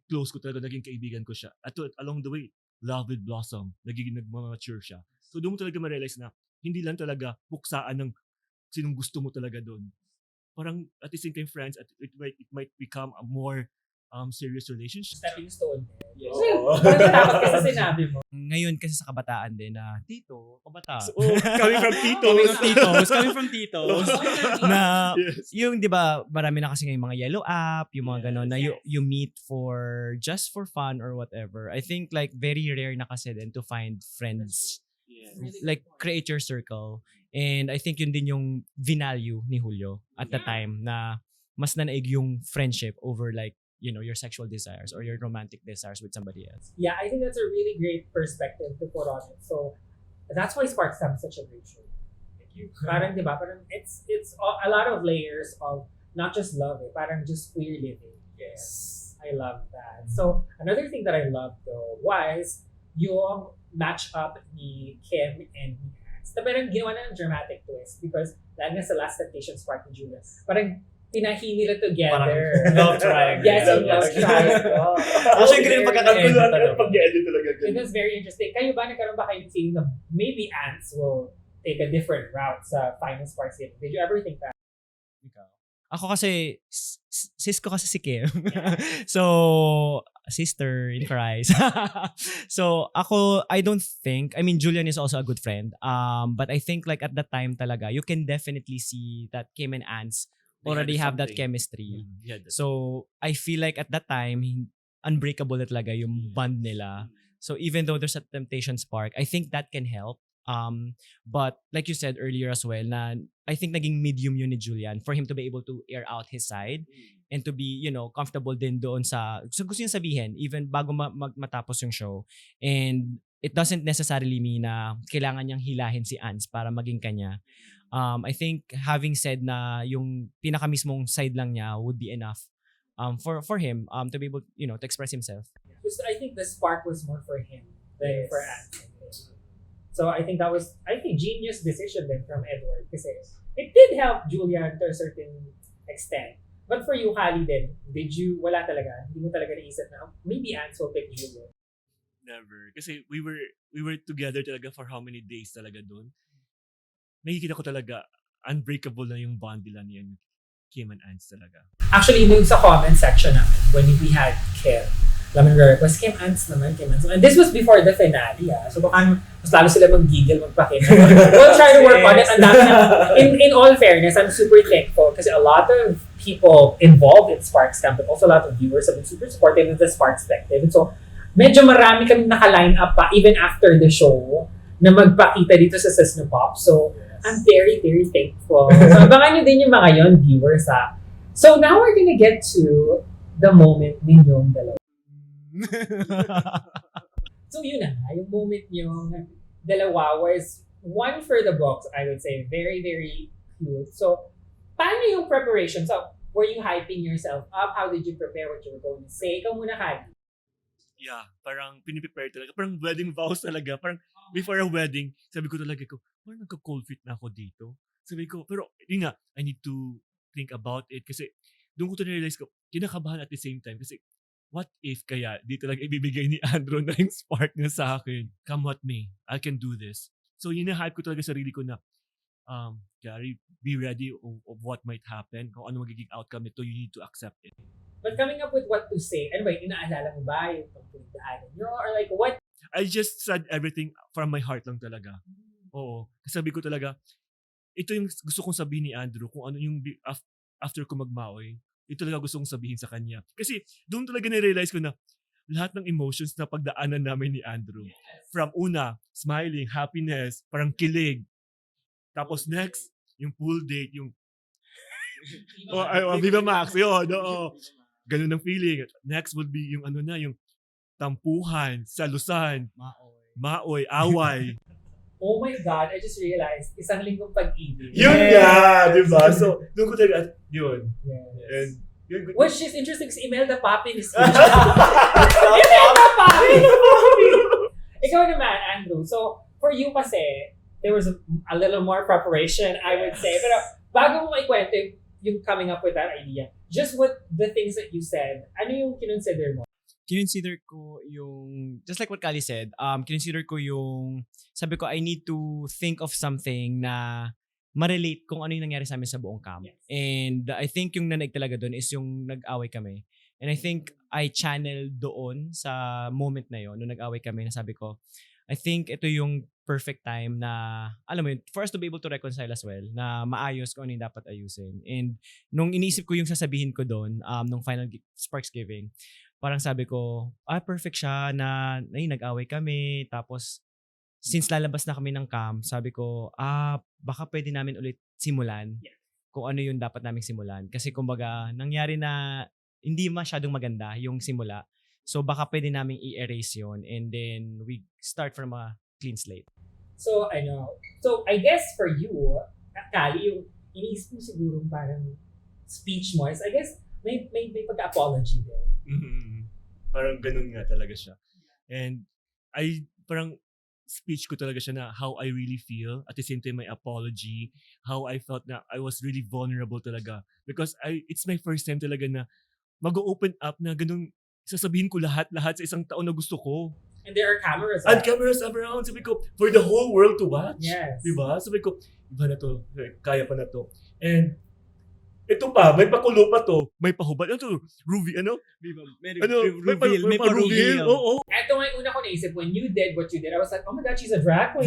close ko talaga, naging kaibigan ko siya. At along the way, love will blossom. Nagiging nagmamature siya. So doon mo talaga ma-realize na hindi lang talaga buksaan ng sinong gusto mo talaga doon. Parang at the same time friends, it might become a more serious relationship. Stepping stone. Yes. Parang natakot ka sa sinabi mo. Ngayon kasi sa kabataan din na tito, kabata. Coming from titos. Coming from titos. Na Yes. yung 'di ba, marami na kasi ngayong mga yellow app, yung mga ganon na Yes. you meet for just for fun or whatever. I think like very rare na kasi din to find friends. Yes. Like create your circle. And I think yun din yung vinalue ni Julio at the time na mas nanaig yung friendship over like your sexual desires or your romantic desires with somebody else. Yeah, I think that's a really great perspective to put on it. So that's why Sparks Time is such a great show. Thank you. Parang, di ba? Parang it's a lot of layers of not just love, parang just queer living. Yes. I love that. So another thing that I loved though was yung match up ni Kim and ni Hans. Na parang ginawa na ng dramatic twist because lalo na sa Last Temptation Spark ni Julia. Parang pinahi nila together. Parang love triangle. Yes, yung love triangle. Actually, ganun pagkaka-edit talaga. Pag-edit talaga. It was very interesting. Kayo ba, nagkaroon ba kayo feeling na maybe ants will take a different route sa final Sparks game? Did you ever think that? Ako kasi, sis ko kasi si Kim. So, sister in Christ. So, ako, I mean, Julian is also a good friend. But I think like at that time talaga, you can definitely see that Kim and Ants already have that chemistry. So, I feel like at that time, unbreakable na talaga yung bond nila. So, even though there's a temptation spark, I think that can help. But like you said earlier as well, na I think naging medium yun ni Julian for him to be able to air out his side and to be, comfortable din doon sa gusto niya sabihin even bago matapos yung show. And it doesn't necessarily mean na kailangan niyang hilahin si Ants para maging kanya. I think having said na yung pinakamismong side lang niya would be enough for him to be able to express himself. Because I think the spark was more for him than for ants. So I think that was genius decision then from Edward kasi it did help Julian to a certain extent. But for you, Hali then, wala talaga, hindi mo talaga naisip na maybe Ants will pick Julian. Never. Kasi we were together talaga for how many days talaga doon. Nakikita ko talaga unbreakable na yung bond nila ni Kim and Ants talaga. Actually, nung sa comment section namin, when we had Kim, was Kim Ants naman, Kim Ants. And this was before the finale, So baka mas lalo sila mag-giggle, magpakin. We'll try to work on it. Ang dami na. In all fairness, I'm super thankful kasi a lot of people involved in Sparks Camp, but also a lot of viewers have been super supportive of the Sparks Collective. And so, medyo marami kami naka-line up pa even after the show na magpakita dito sa Sisnopop. So, I'm very, very thankful. So, abangan nyo din yung mga yon viewers, So, now we're gonna get to the moment ninyong dalawa. So yun na nga, yung moment yung dalawa was one for the books, I would say. Very, very cute. So, paano yung preparation? So, were you hyping yourself up? How did you prepare what you were going to say? Ikaw muna, Kadi. Yeah, parang piniprepare talaga. Parang wedding vows talaga. Parang before a wedding, sabi ko talaga parang nagka-cold feet na ako dito. Sabi ko, pero yun nga, I need to think about it kasi doon ko na-realize ko, kinakabahan at the same time kasi what if kaya di talaga ibibigay ni Andrew na yung spark niya sa akin? Come what may, I can do this. So hinahype ko talaga sarili ko na, Gary, be ready of what might happen. Kung ano magiging outcome nito, you need to accept it. But coming up with what to say, ano ba, inaalala mo ba yung pagpagdaanan nyo? Or like, what? I just said everything from my heart lang talaga. Oo. Sabi ko talaga, ito yung gusto kong sabihin ni Andrew kung ano yung after ko magmaoy. Ito talaga gusto kong sabihin sa kanya. Kasi doon talaga na-realize ko na lahat ng emotions na pagdaanan namin ni Andrew. From una, smiling, happiness, parang kilig. Tapos next, yung pool date, yung Viva Max, yun. Ganun ang feeling. Next would be yung yung tampuhan, salusan, maoy, away. Oh my God, I just realized, isang linggong pag-ibig. Yun nga, di ba? So, doon ko talaga, yun. Yes. And, yun, Which is interesting kasi Imelda Papi is Imelda Papi! Ikaw naman, Andrew. So, for you kasi, there was a little more preparation, I would say. Pero bago mo maikwento yung coming up with that idea, just what the things that you said, ano yung kinonsider mo? Kinonsider ko yung, just like what Kali said, kinonsider ko yung, sabi ko, I need to think of something na ma-relate kung ano yung nangyari sa amin sa buong camp. Yes. And I think yung nanaig talaga doon is yung nag-away kami. And I think I channeled doon sa moment na yon nung nag-away kami na sabi ko, I think ito yung perfect time na, alam mo yun, for us to be able to reconcile as well, na maayos kung ano yung dapat ayusin. And nung iniisip ko yung sasabihin ko doon, nung final Sparks Giving, parang sabi ko, perfect siya na nag-away kami. Tapos, since lalabas na kami ng camp, sabi ko, baka pwede namin ulit simulan kung ano yung dapat naming simulan. Kasi kumbaga, nangyari na hindi masyadong maganda yung simula. So, baka pwede naming i-erase yun. And then, we start from a clean slate. So, so I guess for you, Kali, yung iniisip mo siguro parang speech mo is, I guess, may pagka-apology din. Mm-hmm. Parang ganun nga talaga siya. And parang speech ko talaga siya na how I really feel. At the same time, my apology. How I felt na I was really vulnerable talaga. Because it's my first time talaga na mag-open up na ganun, sasabihin ko lahat sa isang taon na gusto ko. And there are cameras. And cameras around. Sabi ko, for the whole world to watch. Yes. Diba? Sabi ko, iba na to. Kaya pa na to. And ito pa, may pakulo pa to. May pahubad. Ano to? Ruby, May pa-reveal. Oo. Ito nga yung una ko naisip, when you did what you did, I was like, oh my God, she's a drag queen.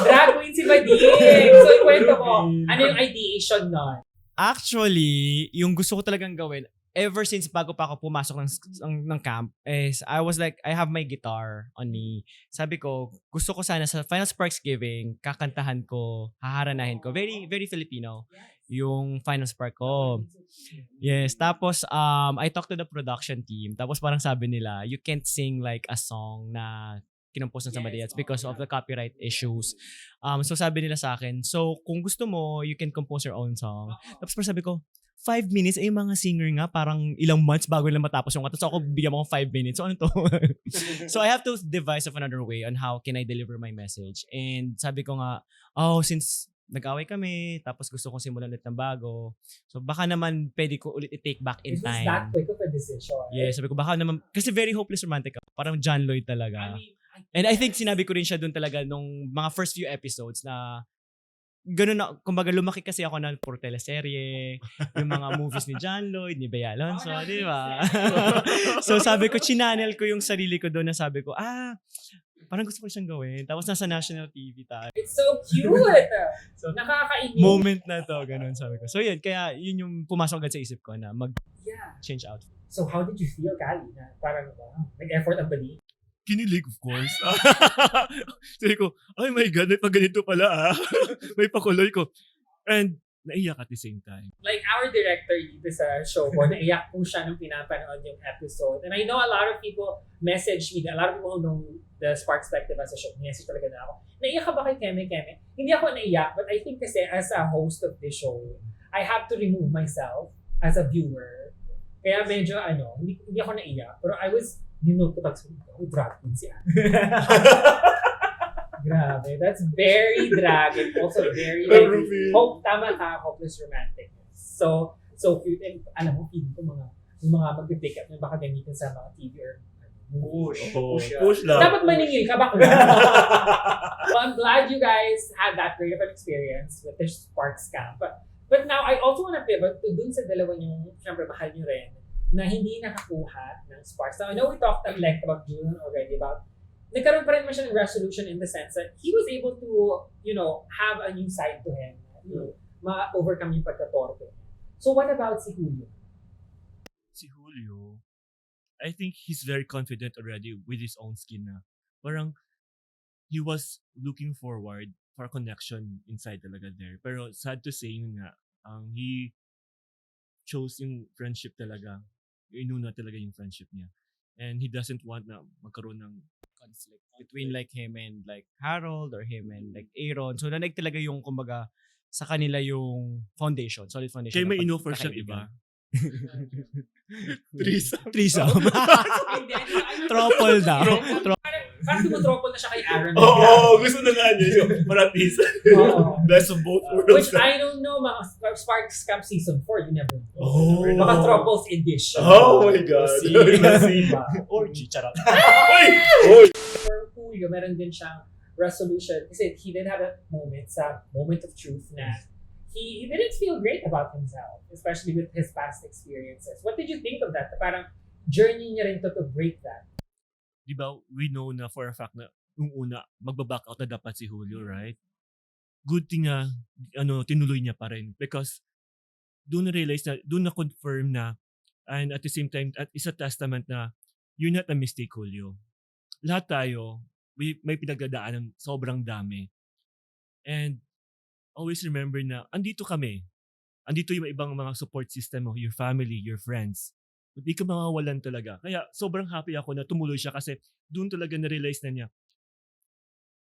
Drag queen si Bading. So, ikwento mo, ano yung ideation nun? Actually, yung gusto ko talagang gawin, ever since bago pa ako pumasok ng camp, is I was like, I have my guitar on me. Sabi ko, gusto ko sana sa Final Sparks Giving, kakantahan ko, haharanahin ko. Very, very Filipino yung Final Spark ko. Yes. Tapos, I talked to the production team. Tapos parang sabi nila, you can't sing like a song na kinompose ng somebody else because of the copyright issues. So sabi nila sa akin, so kung gusto mo, you can compose your own song. Tapos parang sabi ko, 5 minutes, yung mga singer nga, parang ilang months bago nila matapos yung kanta. So ako, bigyan mo akong 5 minutes. So ano to? So I have to devise of another way on how can I deliver my message. And sabi ko nga, since nag-away kami, tapos gusto kong simulan ulit ng bago. So baka naman pwede ko ulit i-take back in Is time. that quick of a decision? Yeah, sabi ko baka naman, kasi very hopeless romantic ako. Parang John Lloyd talaga. And I think sinabi ko rin siya doon talaga nung mga first few episodes na ganun na, kumbaga lumaki kasi ako na puro teleserye, yung mga movies ni John Lloyd, ni Bea Alonzo, di ba? So sabi ko, chinanel ko yung sarili ko doon na sabi ko, parang gusto ko siyang gawin. Tapos nasa national TV tayo. It's so cute! So, nakakainis. Moment na to, ganun sabi ko. So yun, kaya yun yung pumasok agad sa isip ko na mag-change out. So how did you feel, Kali? Na parang, nag-effort ang Bading? Kinilig, of course. Sabi ko, oh my God, may pag ganito pala May pakuloy ko. And naiyak at the same time. Like our director dito sa show ko, naiyak po siya nung pinapanood yung episode. And I know a lot of people message me, a lot of people who know the Sparks Collective as a show, message talaga na ako. Naiyak ka ba kay Keme? Hindi ako naiyak, but I think kasi as a host of the show, I have to remove myself as a viewer. Kaya medyo hindi ako naiyak. Pero I was, ko drag queen siya. Grabe, that's very dragon. Also very, tama ka, hopeless romantic. So cute. And alam mo, feeling ko yung mga mag-pick up na baka gamitin sa mga TV or Push lang. Dapat maningil ka ba? Well, I'm glad you guys had that great of an experience with the Sparks Camp. But now, I also want to pivot to dun sa dalawa niyong, syempre, mahal niyo rin, na hindi nakakuha ng Sparks. Now, I know we talked at length about Julian already, about nagkaroon pa rin mo siya ng resolution in the sense that he was able to, have a new side to him. Ma-overcome yung pagkatorpe. So what about si Julio? Si Julio, I think he's very confident already with his own skin na. Parang, he was looking forward for a connection inside talaga there. Pero sad to say yun nga, he chose yung friendship talaga. Inuna talaga yung friendship niya. And he doesn't want na magkaroon ng conflict between like him and like Harold or him and like Aaron. So nanig talaga yung kumbaga sa kanila yung foundation, solid foundation. Kaya may in-offer siyang iba. Threesome. Tropol daw. Parang tumutropol na siya kay Aaron. Gusto na nga niya yung paratis. Best of both worlds. Which I don't know, mga Sparks Camp Season 4, you never know. Oh. Mga Tropos Edition. Oh my God. Or charot. For Julio, meron din siyang resolution kasi he did have a moment of truth na he didn't feel great about himself, especially with his past experiences. What did you think of that? Parang journey niya rin to break that. Diba, we know na for a fact na yung una, magbaback out na dapat si Julio, right? Good thing nga, tinuloy niya pa rin. Because doon na-realize na, doon na-confirm na, and at the same time, at isa testament na, you're not a mistake, Julio. Lahat tayo, may pinagdadaan ng sobrang dami. And always remember na, andito kami. Andito yung ibang mga support system mo, your family, your friends. Hindi ka makawalan talaga. Kaya sobrang happy ako na tumuloy siya kasi doon talaga na-realize na niya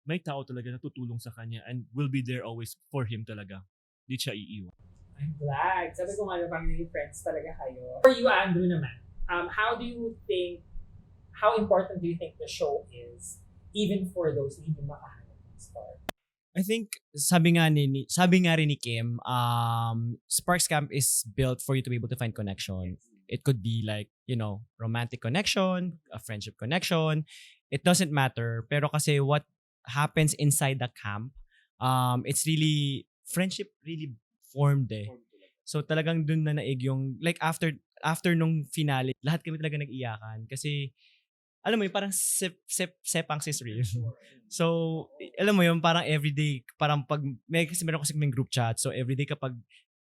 may tao talaga na tutulong sa kanya and will be there always for him talaga. Hindi siya iiwan. I'm glad. Sabi ko nga parang naging friends talaga kayo. For you, Andrew naman, how important do you think the show is even for those na hindi makahanap ng spark? I think sabi nga rin ni Kim, Sparks Camp is built for you to be able to find connection. It could be like, romantic connection, a friendship connection. It doesn't matter. Pero kasi what happens inside the camp, it's really, friendship really formed eh. So talagang dun na naig yung, like after nung finale, lahat kami talaga nag-iyakan. Kasi, alam mo yun, parang sepang sis real. So, alam mo yun, parang everyday, parang kasi meron kasi kaming group chat. So everyday kapag,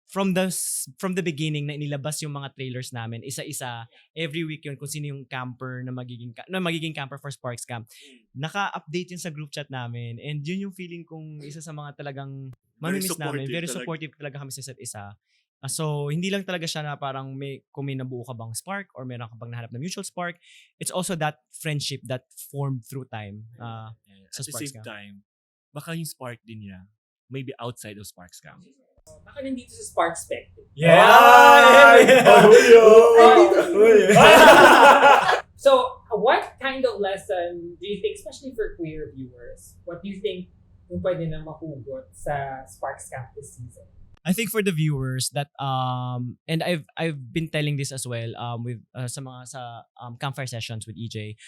from the beginning na inilabas yung mga trailers namin, isa-isa, every week yun kung sino yung camper na magiging camper for Sparks Camp. Naka-update yun sa group chat namin. And yun yung feeling kong isa sa mga talagang mamimiss namin. Very supportive talaga kami sa isa't isa. So, hindi lang talaga siya na parang kung may nabuo ka bang spark or meron ka bang nahanap na mutual spark. It's also that friendship that formed through time sa At the Sparks same Camp. time, baka yung spark din niya, maybe outside of Sparks Camp. Baka nandito sa Spark Spectrum. So, what kind of lesson do you think, especially for queer viewers, what do you think yung pwede na mahugot sa Sparks Camp this season? I think for the viewers that and I've been telling this as well with sa campfire sessions with EJ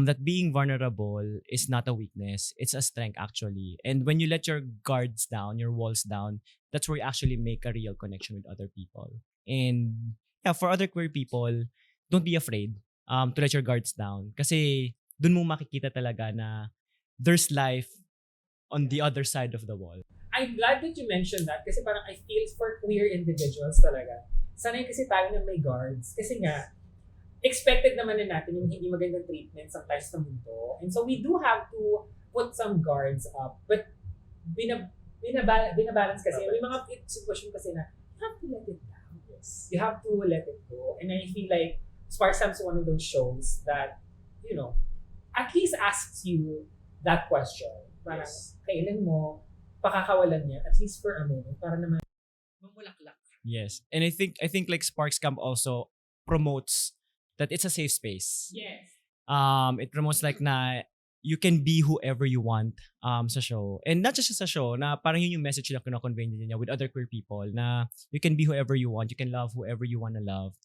that being vulnerable is not a weakness, it's a strength actually. And when you let your guards down, your walls down, that's where you actually make a real connection with other people. And yeah, for other queer people, don't be afraid to let your guards down kasi dun mo makikita talaga na there's life on the other side of the wall. I'm glad that you mentioned that kasi parang I feel for queer individuals talaga. Sanay kasi tayo na may guards. Kasi nga, expected naman na natin yung hindi magandang treatment sometimes sa mundo. And so we do have to put some guards up. But binabalance kasi. May mga situation kasi na you have to let it down. Yes. You have to let it go. And I feel like Sparks Camp is one of those shows that, you know, at least asks you that question. Parang, kailan mo pakakawalan niya, at least for a moment, para naman mamulaklak. Yes. And I think like Sparks Camp also promotes that it's a safe space. Yes. It promotes like na you can be whoever you want sa show. And not just sa show, na parang yun yung message na kina-convey niya with other queer people, na you can be whoever you want, you can love whoever you want to love.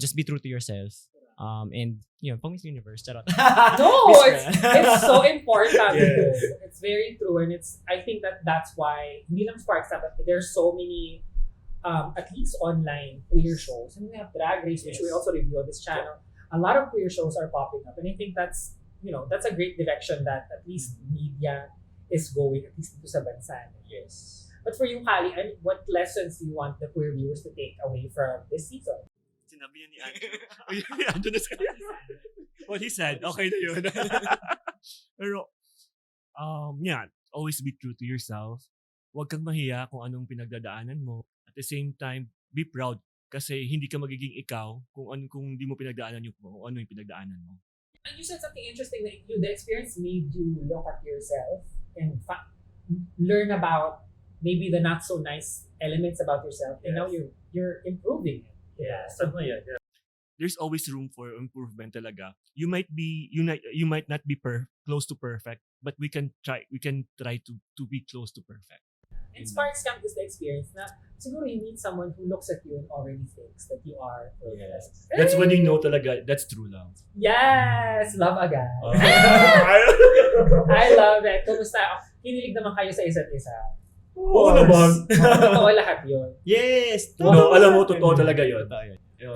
Just be true to yourself. And, you know, pang Miss Universe, charot. No, Miss it's so important. Yes. It's very true, and I think that's why hindi lang Sparks Camp, but there's so many at least online queer shows. And we have Drag Race, which we also review on this channel. A lot of queer shows are popping up, and I think that's a great direction that at least media is going, at least dito sa bansa. Yes. But for you, Kali, what lessons do you want the queer viewers to take away from this season? Sinabi niya ni Andrew. Ni Andrew na sabi. What he said, okay na yun. Pero, yeah, always be true to yourself. Huwag kang mahiya kung anong pinagdadaanan mo. At the same time, be proud. Kasi hindi ka magiging ikaw kung hindi mo pinagdaanan kung ano yung pinagdaanan mo. And you said something interesting that the experience made you look at yourself and learn about maybe the not so nice elements about yourself, and now you're improving it. Yeah, tama yan. Yeah. There's always room for improvement talaga. You might not be close to perfect, but we can try to be close to perfect. And Sparks Camp is the experience na siguro you meet someone who looks at you and already thinks that you are perfect. Yes. That's when you know talaga that's true love. Yes! Love agad. I love it. Kumusta? Kinilig naman kayo sa isa't isa. Oo naman. Totoo lahat yun. Yes! No, alam mo, totoo talaga yun.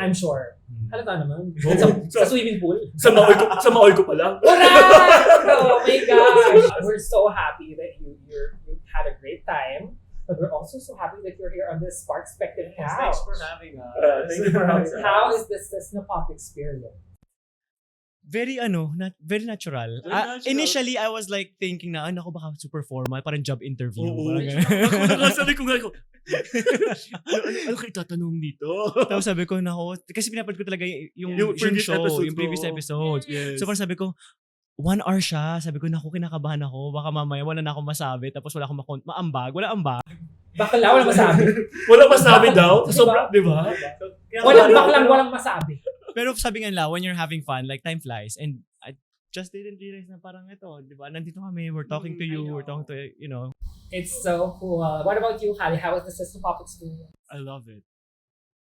I'm sure. Halata naman. Oo. Sa swimming pool. Sa maoy ko pa lang. Correct! Oh my gosh! We're so happy that you had a great time. But we're also so happy that you're here on this Sparkspective couch. Thanks for having us. Thank you for having us. How is this Snapop experience? Very very natural. Very natural. Initially, I was like thinking na, naku, baka super formal, parang job interview. Oo. Parang ganun. Sabi ko nga, ano kayo tatanong dito? Tapos sabi ko, naku, kasi pinapad ko talaga yung previous show, episodes yung previous ko. episodes. Yes. So parang sabi ko, 1 hour siya. Sabi ko, naku, kinakabahan ako. Baka mamaya wala na akong masabi. Tapos wala akong maambag. Wala ambag. Bakla, walang masabi. Wala masabi daw. Sa sobra, di ba? Walang masabi. Pero sabi nga nila, when you're having fun, like time flies. And I just didn't realize na parang ito, di ba? Nandito kami, we're talking to you, we're talking to, you know. It's so cool. What about you, Kali? How was the Snapop experience? I love it.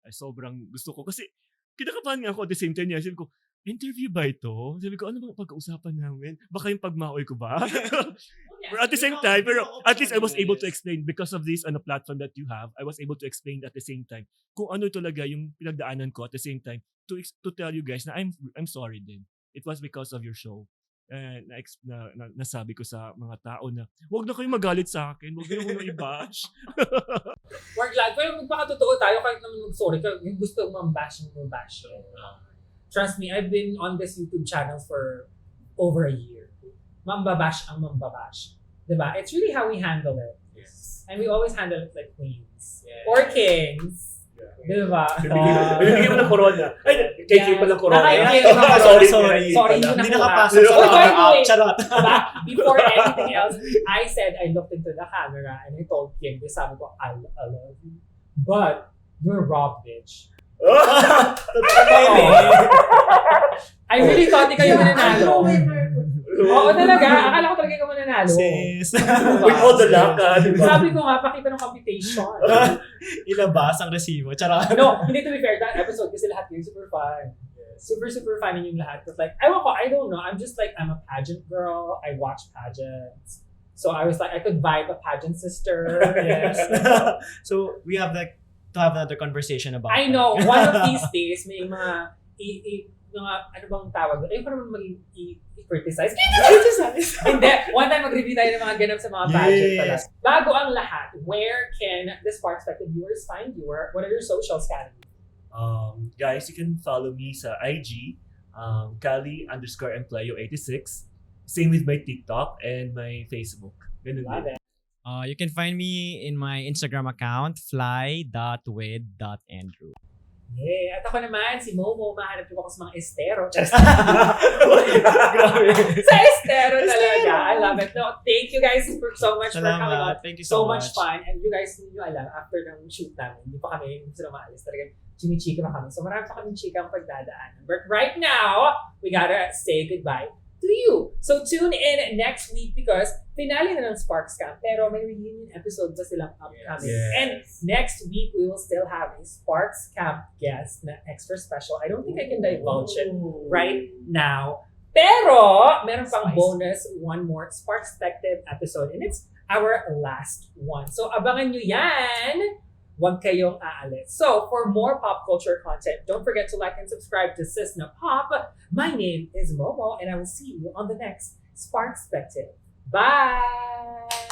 Ay, sobrang gusto ko. Kasi, kinakabahan nga ako at the same time niya. Sabi ko, interview ba ito? Sabi ko, ano bang pag-uusapan namin? Baka yung pagmaoy ko ba? But at the same time, pero at least I was able to explain because of this platform that you have, I was able to explain at the same time kung ano talaga yung pinagdaanan ko at the same time to tell you guys na I'm sorry din. It was because of your show. Nasabi ko sa mga tao na huwag na kayo magalit sa akin, huwag na muna i-bash. We're glad. Pero magpakatotoo tayo kahit naman mag-sorry. Yung gusto mag-bash. Trust me, I've been on this YouTube channel for over a year. Mambabash ang mambabash. Diba? It's really how we handle it. Yes. And we always handle it like queens. Yes. Or kings. Diba? Bibigyan mo ng corona. Ay, kay pa ng corona. Sorry. Hindi nakapasok sa By the way, charot. diba? Before anything else, I said I looked into the camera and I told Kim, sabi ko, I love you. But, you're Rob, bitch. I really thought ikaw yung mananalo. Oo talaga, akala ko talaga ikaw mananalo. Sis. With all the luck, diba? Sabi ko nga, pakita ng computation. Ilabas ang resibo. Charot. No, hindi, to be fair, that episode kasi lahat yun super fun. Super fun yung lahat. But like, I don't know, I'm just like, I'm a pageant girl. I watch pageants. So I was like, I could vibe a pageant sister. Yes. So we have like to have another conversation about I know, one of these days, may mga, ano bang tawag? Ayun pa naman maging i-criticize. Hindi, one time mag-review tayo ng mga ganap sa mga pageant pala. Bago ang lahat, where can the Sparkspective viewers find you? What are your socials, Kali? Guys, you can follow me sa IG, Kali_Empleo86. Same with my TikTok and my Facebook. Ganun Love din. it. You can find me in my Instagram account, fly.with.andrew. Yay! At ako naman, si Momo, mahanap niyo ako sa mga estero. Just Grabe. sa estero talaga. I love it. No, thank you guys so much for coming on. Thank you So much fun. And you guys, hindi nyo alam, after ng shoot namin, hindi pa kami gusto na maalis. Talagang chimichika pa kami. So marami pa kami chika ang pagdadaanan. But right now, we gotta say goodbye to you. So tune in next week because finale na ng Sparks Camp. Pero may reunion episode pa silang upcoming. Yes. And next week, we will still have a Sparks Camp guest na extra special. I don't think I can divulge it right now. Pero, meron pang bonus, one more Sparks Perspective episode. And it's our last one. So, abangan nyo yan. Huwag kayong aalis. So, for more pop culture content, don't forget to like and subscribe to Sis na Pop. My name is Momo, and I will see you on the next Sparks Perspective. Bye!